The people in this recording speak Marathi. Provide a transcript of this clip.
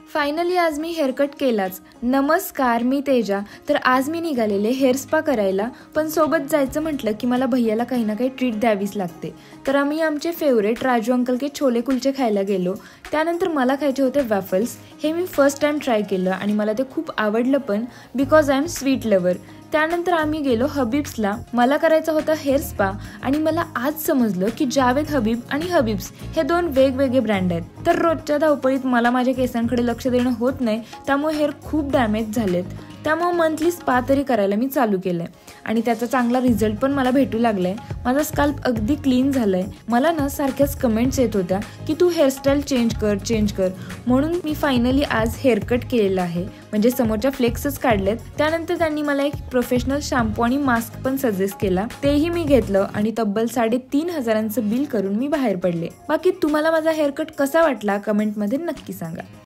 फायनली आज मी हेअरकट केलाच। नमस्कार, मी तेजा। तर आज मी निघालेले हेअर स्पा करायला, पण सोबत जायचं म्हटलं की मला भैयाला काही ना काही ट्रीट द्यावीच लागते। तर आम्ही आमचे फेवरेट राजू अंकल के छोले कुलचे खायला गेलो। त्यानंतर मला खायचे होते वॅफल्स। हे मी फर्स्ट टाइम ट्राय केलं आणि मला ते खूप आवडलं पण, because I am sweet lover. त्यानंतर आम्ही गेलो हबीब्सला। मला करायचा होता हेअर स्पा आणि मला आज समजलं की जावेद हबीब आणि हबीब्स हे दोन वेगवेगळे ब्रँड आहेत। तर रोजच्या धावपळीत मला माझ्या केसांकडे लक्ष देणं होत नाही, त्यामुळे हेअर खूप डॅमेज झालेत। त्यामुळे मंथली स्पा तरी करायला मी चालू केलंय आणि त्याचा चांगला रिझल्ट पण मला भेटू लागलाय। माझा स्कॅल्प अगदी क्लीन झालाय। मला ना सारख्याच कमेंट्स येत होत्या की तू हेअरस्टाईल चेंज कर, म्हणून मी फायनली आज हेअरकट केलेला आहे। म्हणजे समोरच्या फ्लेक्सच काढलेत। त्यानंतर त्यांनी मला एक प्रोफेशनल शॅम्पू आणि मास्क पण सजेस्ट केला, तेही मी घेतलं आणि तब्बल 3,500चं बिल करून मी बाहेर पडले। बाकी तुम्हाला माझा हेअरकट कसा वाटला कमेंट मध्ये नक्की सांगा।